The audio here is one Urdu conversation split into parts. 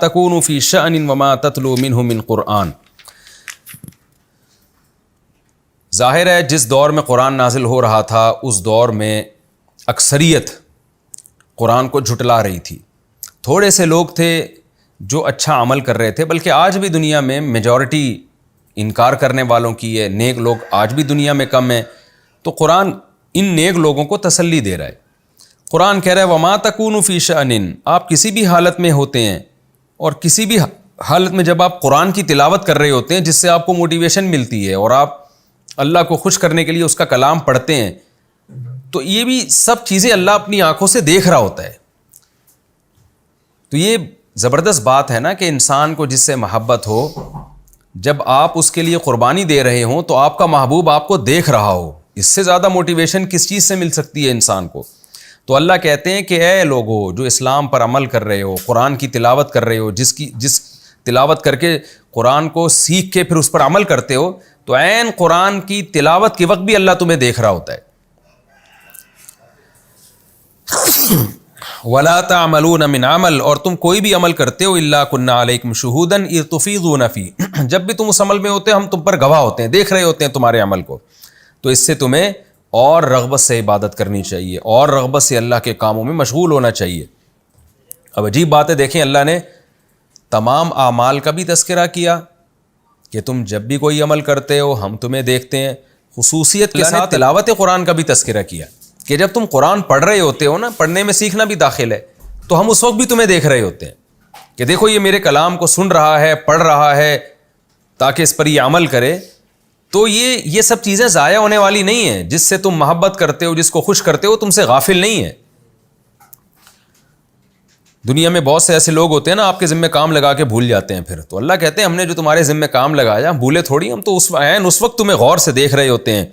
تکونوا فی شأن وما تتلو منہ من قرآن. ظاہر ہے جس دور میں قرآن نازل ہو رہا تھا اس دور میں اکثریت قرآن کو جھٹلا رہی تھی. تھوڑے سے لوگ تھے جو اچھا عمل کر رہے تھے، بلکہ آج بھی دنیا میں میجورٹی انکار کرنے والوں کی ہے. نیک لوگ آج بھی دنیا میں کم ہیں. تو قرآن ان نیک لوگوں کو تسلی دے رہا ہے. قرآن کہہ رہا ہے وما تکونوا فی شأن، آپ کسی بھی حالت میں ہوتے ہیں، اور کسی بھی حالت میں جب آپ قرآن کی تلاوت کر رہے ہوتے ہیں جس سے آپ کو موٹیویشن ملتی ہے اور آپ اللہ کو خوش کرنے کے لیے اس کا کلام پڑھتے ہیں، تو یہ بھی سب چیزیں اللہ اپنی آنکھوں سے دیکھ رہا ہوتا ہے. تو یہ زبردست بات ہے نا کہ انسان کو جس سے محبت ہو، جب آپ اس کے لیے قربانی دے رہے ہوں تو آپ کا محبوب آپ کو دیکھ رہا ہو. اس سے زیادہ موٹیویشن کس چیز سے مل سکتی ہے انسان کو؟ تو اللہ کہتے ہیں کہ اے لوگو جو اسلام پر عمل کر رہے ہو، قرآن کی تلاوت کر رہے ہو، جس تلاوت کر کے قرآن کو سیکھ کے پھر اس پر عمل کرتے ہو، تو عین قرآن کی تلاوت کے وقت بھی اللہ تمہیں دیکھ رہا ہوتا ہے. وَلَا تَعْمَلُونَ مِنْ عَمَلٍ، اور تم کوئی بھی عمل کرتے ہو إِلَّا كُنَّا عَلَيْكُمْ شُهُودًا إِذْ تُفِيضُونَ فِيهِ، جب بھی تم اس عمل میں ہوتے ہم تم پر گواہ ہوتے ہیں، دیکھ رہے ہوتے ہیں تمہارے عمل کو. تو اس سے تمہیں اور رغبت سے عبادت کرنی چاہیے، اور رغبت سے اللہ کے کاموں میں مشغول ہونا چاہیے. اب عجیب بات ہے، دیکھیں اللہ نے تمام اعمال کا بھی تذکرہ کیا کہ تم جب بھی کوئی عمل کرتے ہو ہم تمہیں دیکھتے ہیں. خصوصیت کے ساتھ تلاوت قرآن کا بھی تذکرہ کیا کہ جب تم قرآن پڑھ رہے ہوتے ہو نا، پڑھنے میں سیکھنا بھی داخل ہے، تو ہم اس وقت بھی تمہیں دیکھ رہے ہوتے ہیں کہ دیکھو یہ میرے کلام کو سن رہا ہے، پڑھ رہا ہے تاکہ اس پر یہ عمل کرے. تو یہ سب چیزیں ضائع ہونے والی نہیں ہیں. جس سے تم محبت کرتے ہو، جس کو خوش کرتے ہو، تم سے غافل نہیں ہے. دنیا میں بہت سے ایسے لوگ ہوتے ہیں نا آپ کے ذمہ کام لگا کے بھول جاتے ہیں. پھر تو اللہ کہتے ہیں ہم نے جو تمہارے ذمہ کام لگایا بھولے تھوڑی، ہم تو اس وقت تمہیں غور سے دیکھ رہے ہوتے ہیں.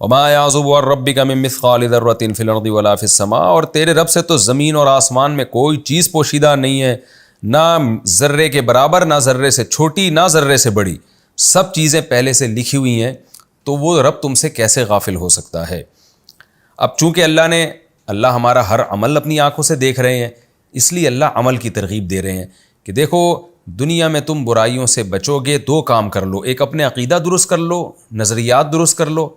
وما يعزب عن ربك من مثقال ذرة في الارض ولا في السماء، اور تیرے رب سے تو زمین اور آسمان میں کوئی چیز پوشیدہ نہیں ہے، نہ ذرے کے برابر، نہ ذرے سے چھوٹی، نہ ذرے سے بڑی. سب چیزیں پہلے سے لکھی ہوئی ہیں. تو وہ رب تم سے کیسے غافل ہو سکتا ہے؟ اب چونکہ اللہ ہمارا ہر عمل اپنی آنکھوں سے دیکھ رہے ہیں، اس لیے اللہ عمل کی ترغیب دے رہے ہیں کہ دیکھو دنیا میں تم برائیوں سے بچو گے، دو کام کر لو. ایک اپنے عقیدہ درست کر لو، نظریات درست کر لو،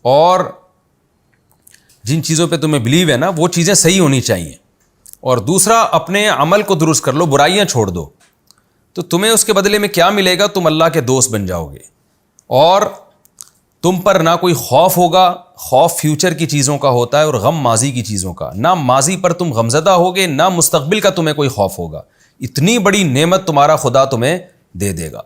اور جن چیزوں پہ تمہیں بلیو ہے نا وہ چیزیں صحیح ہونی چاہیے. اور دوسرا اپنے عمل کو درست کر لو، برائیاں چھوڑ دو. تو تمہیں اس کے بدلے میں کیا ملے گا؟ تم اللہ کے دوست بن جاؤ گے، اور تم پر نہ کوئی خوف ہوگا. خوف فیوچر کی چیزوں کا ہوتا ہے اور غم ماضی کی چیزوں کا. نہ ماضی پر تم غمزدہ ہوگے، نہ مستقبل کا تمہیں کوئی خوف ہوگا. اتنی بڑی نعمت تمہارا خدا تمہیں دے دے گا.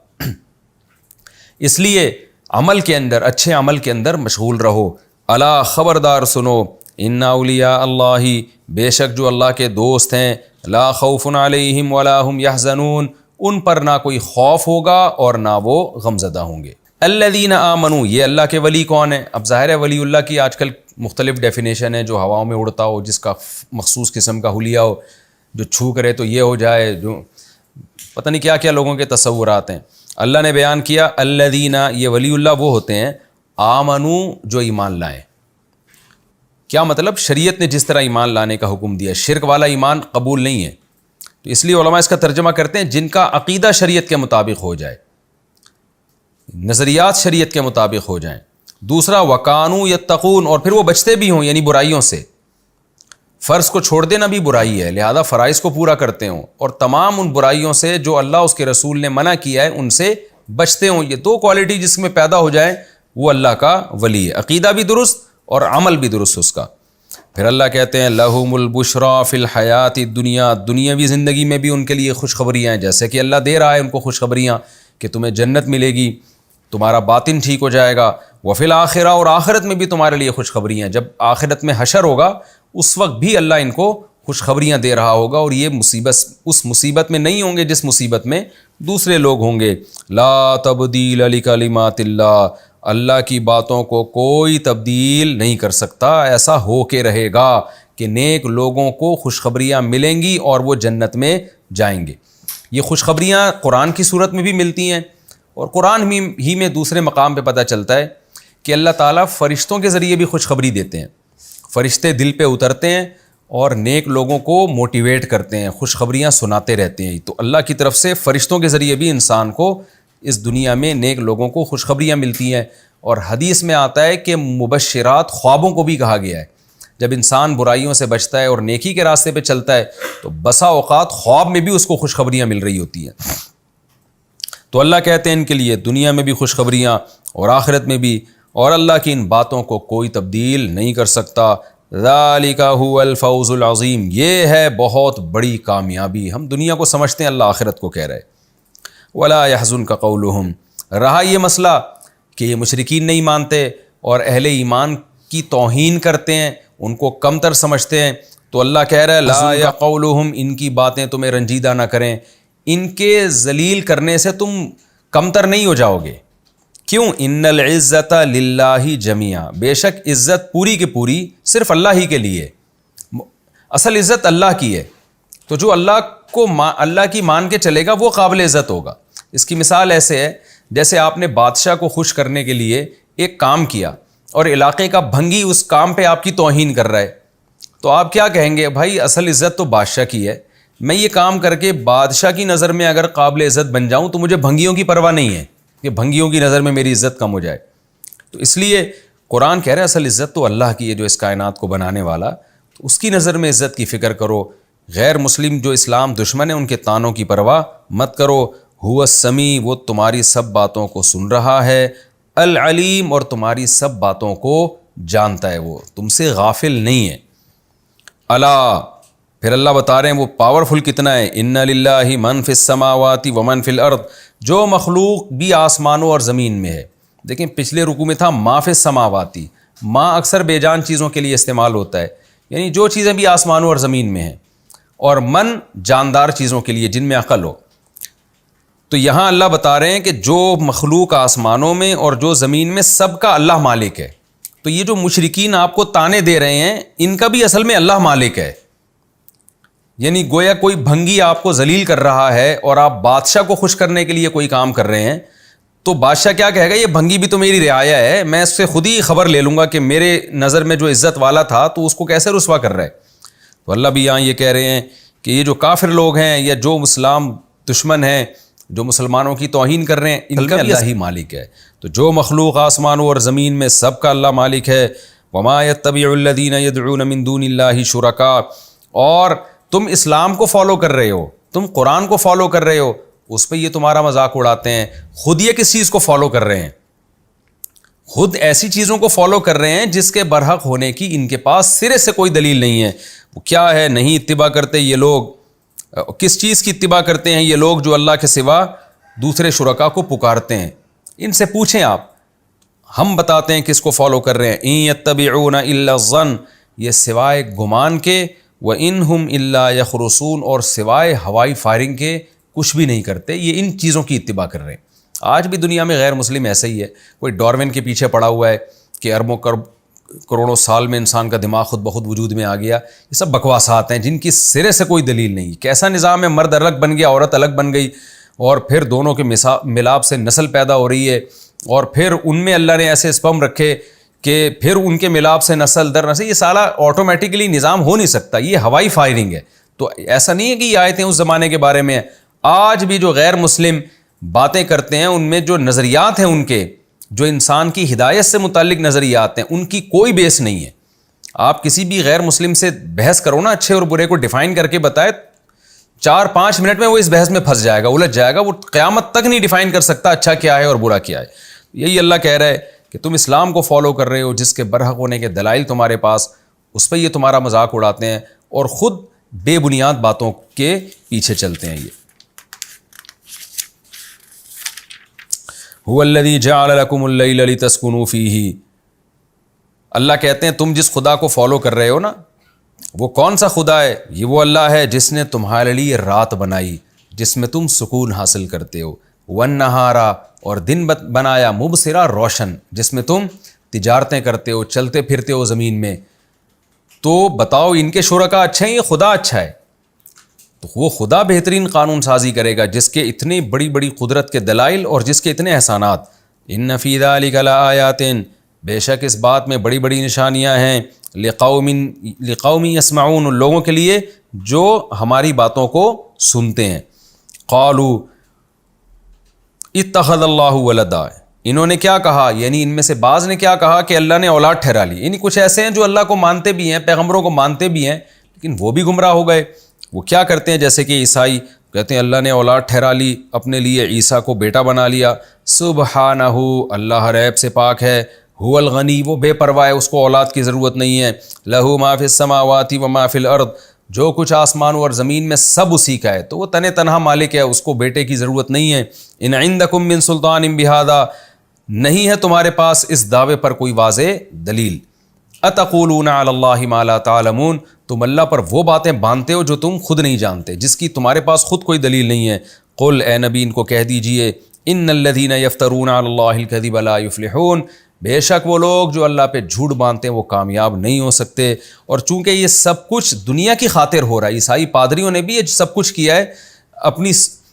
اس لیے عمل کے اندر، اچھے عمل کے اندر مشغول رہو. الا خبردار سنو، ان اولیاء اللہ، بے شک جو اللہ کے دوست ہیں، لا خوف علیہم ولا هم یحزنون، ان پر نہ کوئی خوف ہوگا اور نہ وہ غمزدہ ہوں گے. الذین آمنوا، یہ اللہ کے ولی کون ہیں؟ اب ظاہر ہے ولی اللہ کی آج کل مختلف ڈیفینیشن ہے. جو ہواؤں میں اڑتا ہو، جس کا مخصوص قسم کا حلیہ ہو، جو چھو کرے تو یہ ہو جائے، جو پتہ نہیں کیا کیا لوگوں کے تصورات ہیں. اللہ نے بیان کیا الذین، یہ ولی اللہ وہ ہوتے ہیں آمنو، جو ایمان لائیں. کیا مطلب؟ شریعت نے جس طرح ایمان لانے کا حکم دیا، شرک والا ایمان قبول نہیں ہے. تو اس لیے علماء اس کا ترجمہ کرتے ہیں جن کا عقیدہ شریعت کے مطابق ہو جائے، نظریات شریعت کے مطابق ہو جائیں. دوسرا وکانو یتقون، اور پھر وہ بچتے بھی ہوں، یعنی برائیوں سے. فرض کو چھوڑ دینا بھی برائی ہے، لہذا فرائض کو پورا کرتے ہوں، اور تمام ان برائیوں سے جو اللہ اس کے رسول نے منع کیا ہے ان سے بچتے ہوں. یہ دو کوالٹی جس میں پیدا ہو جائے وہ اللہ کا ولی ہے. عقیدہ بھی درست اور عمل بھی درست اس کا. پھر اللہ کہتے ہیں لہم البشریٰ فی الحیات الدنیا، دنیاوی زندگی میں بھی ان کے لیے خوشخبریاں ہیں. جیسے کہ اللہ دے رہا ہے ان کو خوشخبریاں کہ تمہیں جنت ملے گی، تمہارا باطن ٹھیک ہو جائے گا. وفی الآخرہ، اور آخرت میں بھی تمہارے لیے خوشخبریاں. جب آخرت میں حشر ہوگا اس وقت بھی اللہ ان کو خوشخبریاں دے رہا ہوگا، اور یہ مصیبت اس مصیبت میں نہیں ہوں گے جس مصیبت میں دوسرے لوگ ہوں گے. لا تبدیل لکلمات اللہ، اللہ کی باتوں کو کوئی تبدیل نہیں کر سکتا. ایسا ہو کے رہے گا کہ نیک لوگوں کو خوشخبریاں ملیں گی اور وہ جنت میں جائیں گے. یہ خوشخبریاں قرآن کی صورت میں بھی ملتی ہیں، اور قرآن ہی میں دوسرے مقام پہ پتہ چلتا ہے کہ اللہ تعالیٰ فرشتوں کے ذریعے بھی خوشخبری دیتے ہیں. فرشتے دل پہ اترتے ہیں اور نیک لوگوں کو موٹیویٹ کرتے ہیں, خوشخبریاں سناتے رہتے ہیں. تو اللہ کی طرف سے فرشتوں کے ذریعے بھی انسان کو اس دنیا میں نیک لوگوں کو خوشخبریاں ملتی ہیں. اور حدیث میں آتا ہے کہ مبشرات خوابوں کو بھی کہا گیا ہے. جب انسان برائیوں سے بچتا ہے اور نیکی کے راستے پہ چلتا ہے تو بسا اوقات خواب میں بھی اس کو خوشخبریاں مل رہی ہوتی ہیں. تو اللہ کہتے ہیں ان کے لیے دنیا میں بھی خوشخبریاں اور آخرت میں بھی, اور اللہ کی ان باتوں کو کوئی تبدیل نہیں کر سکتا. ذالک هو الفوز العظیم, یہ ہے بہت بڑی کامیابی. ہم دنیا کو سمجھتے ہیں, اللہ آخرت کو کہہ رہے. ولا يحزنک قولهم, رہا یہ مسئلہ کہ یہ مشرکین نہیں مانتے اور اہل ایمان کی توہین کرتے ہیں, ان کو کمتر سمجھتے ہیں, تو اللہ کہہ رہا ہے لا یا قولهم, ان کی باتیں تمہیں رنجیدہ نہ کریں, ان کے ذلیل کرنے سے تم کمتر نہیں ہو جاؤ گے. کیوں؟ ان العزت للہ جمیعا, بے شک عزت پوری کی پوری صرف اللہ ہی کے لیے. اصل عزت اللہ کی ہے, تو جو اللہ کی مان کے چلے گا وہ قابل عزت ہوگا. اس کی مثال ایسے ہے جیسے آپ نے بادشاہ کو خوش کرنے کے لیے ایک کام کیا اور علاقے کا بھنگی اس کام پہ آپ کی توہین کر رہا ہے, تو آپ کیا کہیں گے؟ بھائی اصل عزت تو بادشاہ کی ہے, میں یہ کام کر کے بادشاہ کی نظر میں اگر قابل عزت بن جاؤں تو مجھے بھنگیوں کی پرواہ نہیں ہے کہ بھنگیوں کی نظر میں میری عزت کم ہو جائے. تو اس لیے قرآن کہہ رہا ہے اصل عزت تو اللہ کی ہے جو اس کائنات کو بنانے والا, تو اس کی نظر میں عزت کی فکر کرو. غیر مسلم جو اسلام دشمن ہیں ان کے طعنوں کی پرواہ مت کرو. هو السمیع, وہ تمہاری سب باتوں کو سن رہا ہے. العلیم, اور تمہاری سب باتوں کو جانتا ہے, وہ تم سے غافل نہیں ہے. الا, پھر اللہ بتا رہے ہیں وہ پاورفل کتنا ہے. ان للہ من فی السماوات ومن فی الارض, جو مخلوق بھی آسمانوں اور زمین میں ہے. دیکھیں پچھلے رکوع میں تھا ما فی السماواتی, ما اکثر بے جان چیزوں کے لیے استعمال ہوتا ہے, یعنی جو چیزیں بھی آسمانوں اور زمین میں ہیں, اور من جاندار چیزوں کے لیے جن میں عقل ہو. تو یہاں اللہ بتا رہے ہیں کہ جو مخلوق آسمانوں میں اور جو زمین میں سب کا اللہ مالک ہے. تو یہ جو مشرکین آپ کو تانے دے رہے ہیں ان کا بھی اصل میں اللہ مالک ہے. یعنی گویا کوئی بھنگی آپ کو ذلیل کر رہا ہے اور آپ بادشاہ کو خوش کرنے کے لیے کوئی کام کر رہے ہیں, تو بادشاہ کیا کہے گا؟ یہ بھنگی بھی تو میری رعایا ہے, میں اس سے خود ہی خبر لے لوں گا کہ میرے نظر میں جو عزت والا تھا تو اس کو کیسے رسوا کر رہا ہے. تو اللہ بھی یہاں یہ کہہ رہے ہیں کہ یہ جو کافر لوگ ہیں یا جو اسلام دشمن ہیں, جو مسلمانوں کی توہین کر رہے ہیں, ان کا اللہ ہی مالک ہے. تو جو مخلوق آسمانوں اور زمین میں سب کا اللہ مالک ہے. وما يتبع الذين يدعون من دون الله شركاء, اور تم اسلام کو فالو کر رہے ہو, تم قرآن کو فالو کر رہے ہو, اس پہ یہ تمہارا مذاق اڑاتے ہیں. خود یہ کس چیز کو فالو کر رہے ہیں؟ خود ایسی چیزوں کو فالو کر رہے ہیں جس کے برحق ہونے کی ان کے پاس سرے سے کوئی دلیل نہیں ہے. وہ کیا ہے؟ نہیں اتباع کرتے یہ لوگ. کس چیز کی اتباع کرتے ہیں یہ لوگ؟ جو اللہ کے سوا دوسرے شرکا کو پکارتے ہیں. ان سے پوچھیں آپ, ہم بتاتے ہیں کس کو فالو کر رہے ہیں. ان یتبعون الا الظن, یہ سوائے گمان کے, وَإِنْهُمْ إِلَّا يَخْرُصُونَ, اور سوائے ہوائی فائرنگ کے کچھ بھی نہیں کرتے. یہ ان چیزوں کی اتباع کر رہے ہیں. آج بھی دنیا میں غیر مسلم ایسے ہی ہے. کوئی ڈاروین کے پیچھے پڑا ہوا ہے کہ اربوں کروڑوں سال میں انسان کا دماغ خود بخود وجود میں آ گیا. یہ سب بکواسات ہیں جن کی سرے سے کوئی دلیل نہیں. کیسا نظام ہے؟ مرد الگ بن گیا, عورت الگ بن گئی, اور پھر دونوں کے ملاپ سے نسل پیدا ہو رہی ہے, اور پھر ان میں اللہ نے ایسے اسپم رکھے کہ پھر ان کے ملاپ سے نسل در نسل. یہ سارا آٹومیٹکلی نظام ہو نہیں سکتا, یہ ہوائی فائرنگ ہے. تو ایسا نہیں ہے کہ یہ آیتیں اس زمانے کے بارے میں ہیں. آج بھی جو غیر مسلم باتیں کرتے ہیں ان میں جو نظریات ہیں ان کے, جو انسان کی ہدایت سے متعلق نظریات ہیں, ان کی کوئی بیس نہیں ہے. آپ کسی بھی غیر مسلم سے بحث کرو نا, اچھے اور برے کو ڈیفائن کر کے بتائے, 4-5 منٹ میں وہ اس بحث میں پھنس جائے گا, الجھ جائے گا. وہ قیامت تک نہیں ڈیفائن کر سکتا اچھا کیا ہے اور برا کیا ہے. یہی اللہ کہہ رہا ہے کہ تم اسلام کو فالو کر رہے ہو جس کے برحق ہونے کے دلائل تمہارے پاس, اس پہ یہ تمہارا مذاق اڑاتے ہیں اور خود بے بنیاد باتوں کے پیچھے چلتے ہیں. یہ هو الذی جعل لکم اللیل لتسکنوا فیہ, اللہ کہتے ہیں تم جس خدا کو فالو کر رہے ہو نا, وہ کون سا خدا ہے؟ یہ وہ اللہ ہے جس نے تمہارے لیے رات بنائی جس میں تم سکون حاصل کرتے ہو. والنہارا, اور دن بنایا مبصرا, روشن, جس میں تم تجارتیں کرتے ہو, چلتے پھرتے ہو زمین میں. تو بتاؤ ان کے شرکا اچھے ہیں, یہ خدا اچھا ہے؟ تو وہ خدا بہترین قانون سازی کرے گا جس کے اتنی بڑی بڑی قدرت کے دلائل اور جس کے اتنے احسانات. ان فی ذلک لآیات, بے شک اس بات میں بڑی بڑی نشانیاں ہیں. لقوم یسمعون، ان لوگوں کے لیے جو ہماری باتوں کو سنتے ہیں. قالوا اتخذ اللہ ولدا، انہوں نے کیا کہا، یعنی ان میں سے بعض نے کیا کہا کہ اللہ نے اولاد ٹھہرا لی. یعنی کچھ ایسے ہیں جو اللہ کو مانتے بھی ہیں، پیغمبروں کو مانتے بھی ہیں، لیکن وہ بھی گمراہ ہو گئے. وہ کیا کرتے ہیں، جیسے کہ عیسائی کہتے ہیں اللہ نے اولاد ٹھہرا لی اپنے لیے، عیسیٰ کو بیٹا بنا لیا. سبحانہ، اللہ ریب سے پاک ہے. هو الغنی، وہ بے پرواہ ہے، اس کو اولاد کی ضرورت نہیں ہے. لہ ما فی السماوات و ما فی الارض، جو کچھ آسمانوں اور زمین میں سب اسی کا ہے، تو وہ تنہا مالک ہے، اس کو بیٹے کی ضرورت نہیں ہے. ان عندکم من سلطان بہذا، نہیں ہے تمہارے پاس اس دعوے پر کوئی واضح دلیل. اتقولون علی اللہ ما لا تعلمون، تم اللہ پر وہ باتیں باندھتے ہو جو تم خود نہیں جانتے، جس کی تمہارے پاس خود کوئی دلیل نہیں ہے. قل، اے نبی ان کو کہہ دیجئے، ان الذین یفترون علی اللہ الکذب لا یفلحون، بے شک وہ لوگ جو اللہ پہ جھوٹ باندھتے ہیں وہ کامیاب نہیں ہو سکتے. اور چونکہ یہ سب کچھ دنیا کی خاطر ہو رہا ہے، عیسائی پادریوں نے بھی یہ سب کچھ کیا ہے اپنی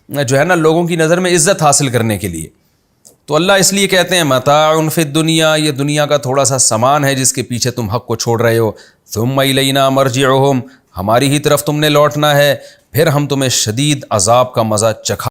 جو ہے نا لوگوں کی نظر میں عزت حاصل کرنے کے لیے. تو اللہ اس لیے کہتے ہیں متاع فی الدنیا، یہ دنیا کا تھوڑا سا سامان ہے جس کے پیچھے تم حق کو چھوڑ رہے ہو. ثم الینا مرجعہم، ہماری ہی طرف تم نے لوٹنا ہے، پھر ہم تمہیں شدید عذاب کا مزہ چکھا